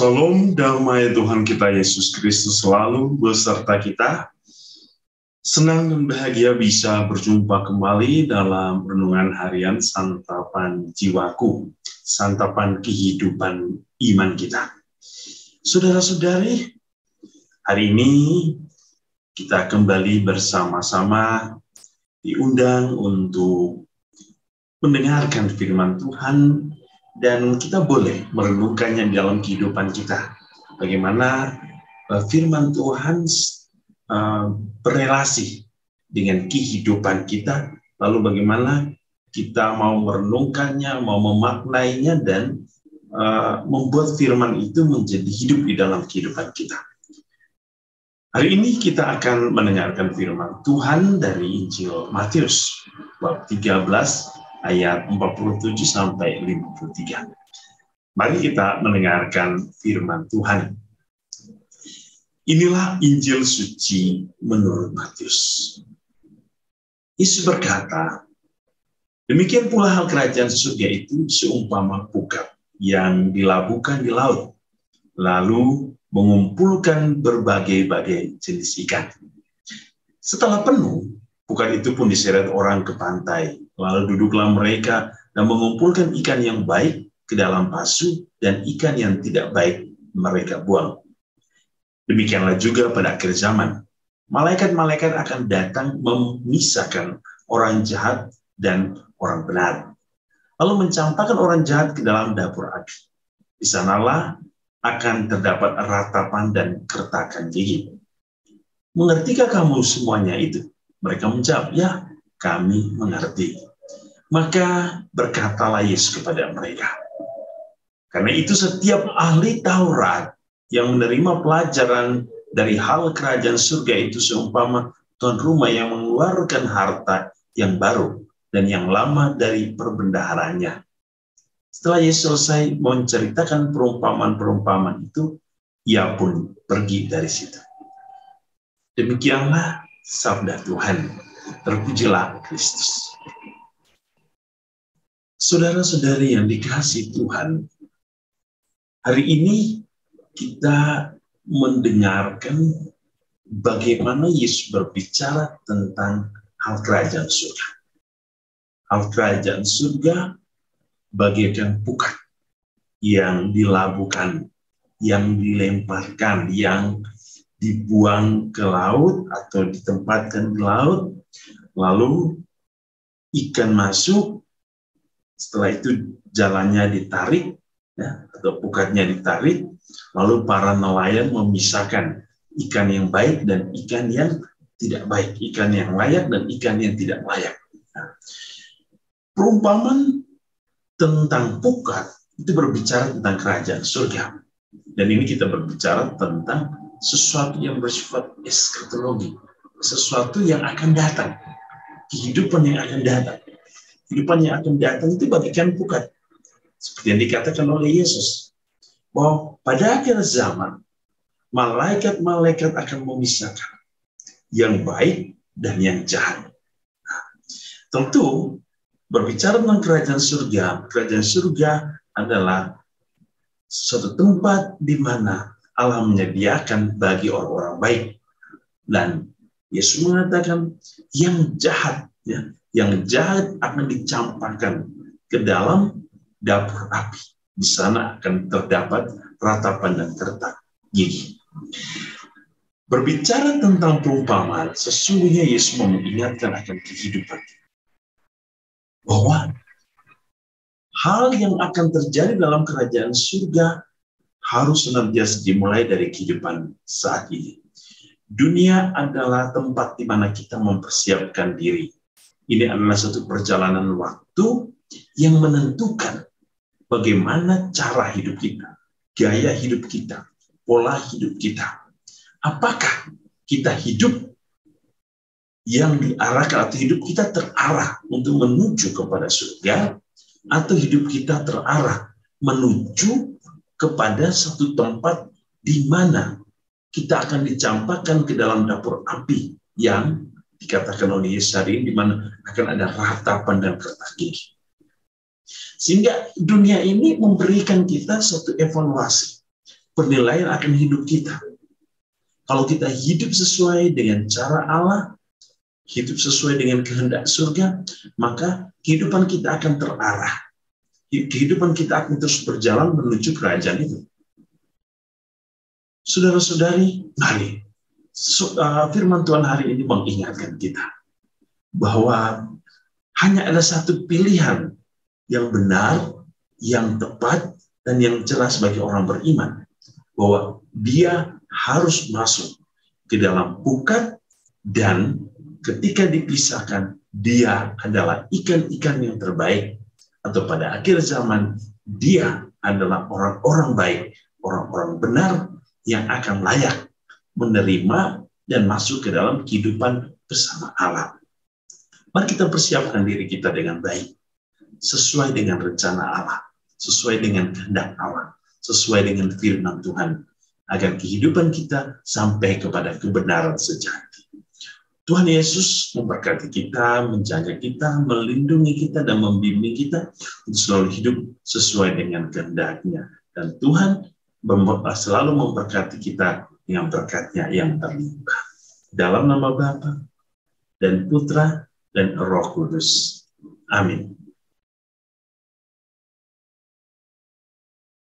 Salam damai Tuhan kita Yesus Kristus selalu beserta kita. Senang dan bahagia bisa berjumpa kembali dalam renungan harian santapan jiwaku, santapan kehidupan iman kita. Saudara-saudari, hari ini kita kembali bersama-sama diundang untuk mendengarkan firman Tuhan, dan kita boleh merenungkannya dalam kehidupan kita. Bagaimana firman Tuhan berelasi dengan kehidupan kita, lalu bagaimana kita mau merenungkannya, mau memaknainya, dan membuat firman itu menjadi hidup di dalam kehidupan kita. Hari ini kita akan mendengarkan firman Tuhan dari Injil Matius, bab 13, ayat 47 sampai 53. Mari kita mendengarkan firman Tuhan. Inilah Injil suci menurut Matius. Yesus berkata, demikian pula hal kerajaan surga itu seumpama pukat yang dilabuhkan di laut, lalu mengumpulkan berbagai-bagai jenis ikan. Setelah penuh, pukat itu pun diseret orang ke pantai. Lalu duduklah mereka dan mengumpulkan ikan yang baik ke dalam pasu, dan ikan yang tidak baik mereka buang. Demikianlah juga pada akhir zaman. Malaikat-malaikat akan datang memisahkan orang jahat dan orang benar, lalu mencampakkan orang jahat ke dalam dapur api. Di sanalah akan terdapat ratapan dan kertakan gigi. Mengertikah kamu semuanya itu? Mereka menjawab, ya, kami mengerti. Maka berkatalah Yesus kepada mereka, karena itu setiap ahli Taurat yang menerima pelajaran dari hal kerajaan surga itu seumpama tuan rumah yang mengeluarkan harta yang baru dan yang lama dari perbendaharanya. Setelah Yesus selesai menceritakan perumpamaan-perumpamaan itu, ia pun pergi dari situ. Demikianlah sabda Tuhan. Terpujilah Kristus. Saudara-saudari yang dikasihi Tuhan, hari ini kita mendengarkan bagaimana Yesus berbicara tentang hal kerajaan surga. Hal kerajaan surga bagaikan pukat yang dilabuhkan, yang dilemparkan, yang dibuang ke laut atau ditempatkan di laut, lalu ikan masuk. Setelah itu jalannya ditarik, ya, atau pukatnya ditarik, lalu para nelayan memisahkan ikan yang baik dan ikan yang tidak baik, ikan yang layak dan ikan yang tidak layak. Nah, perumpamaan tentang pukat itu berbicara tentang kerajaan surga, dan ini kita berbicara tentang sesuatu yang bersifat eskatologi, sesuatu yang akan datang, kehidupan yang akan datang. Kehidupan yang akan datang itu bagaikan pukat. Seperti yang dikatakan oleh Yesus, bahwa pada akhir zaman, malaikat-malaikat akan memisahkan yang baik dan yang jahat. Nah, tentu, berbicara tentang kerajaan surga adalah suatu tempat di mana Allah menyediakan bagi orang-orang baik. Dan Yesus mengatakan yang jahat, ya, yang jahat akan dicampakkan ke dalam dapur api. Di sana akan terdapat ratapan dan kertak gigi. Berbicara tentang perumpamaan, sesungguhnya Yesus mengingatkan akan kehidupan. Bahwa hal yang akan terjadi dalam kerajaan surga harus senantiasa dimulai dari kehidupan saat ini. Dunia adalah tempat di mana kita mempersiapkan diri. Ini adalah satu perjalanan waktu yang menentukan bagaimana cara hidup kita, gaya hidup kita, pola hidup kita. Apakah kita hidup yang diarahkan atau hidup kita terarah untuk menuju kepada surga, atau hidup kita terarah menuju kepada satu tempat di mana kita akan dicampakkan ke dalam dapur api yang dikatakan oleh Yesus hari ini, di mana akan ada ratapan dan kertak gigi. Sehingga dunia ini memberikan kita suatu evaluasi, penilaian akan hidup kita. Kalau kita hidup sesuai dengan cara Allah, hidup sesuai dengan kehendak surga, maka kehidupan kita akan terarah. Kehidupan kita akan terus berjalan menuju kerajaan itu. Saudara-saudari, mari. Firman Tuhan hari ini mengingatkan kita bahwa hanya ada satu pilihan yang benar, yang tepat, dan yang jelas bagi orang beriman. Bahwa dia harus masuk ke dalam pukat, dan ketika dipisahkan, dia adalah ikan-ikan yang terbaik. Atau pada akhir zaman, dia adalah orang-orang baik, orang-orang benar yang akan layak menerima dan masuk ke dalam kehidupan bersama Allah. Mari kita persiapkan diri kita dengan baik, sesuai dengan rencana Allah, sesuai dengan kehendak Allah, sesuai dengan firman Tuhan, agar kehidupan kita sampai kepada kebenaran sejati. Tuhan Yesus memberkati kita, menjaga kita, melindungi kita, dan membimbing kita untuk selalu hidup sesuai dengan kehendak-Nya. Dan Tuhan selalu memberkati kita dengan berkat-Nya yang terlimpah. Dalam nama Bapa dan Putra dan Roh Kudus. Amin.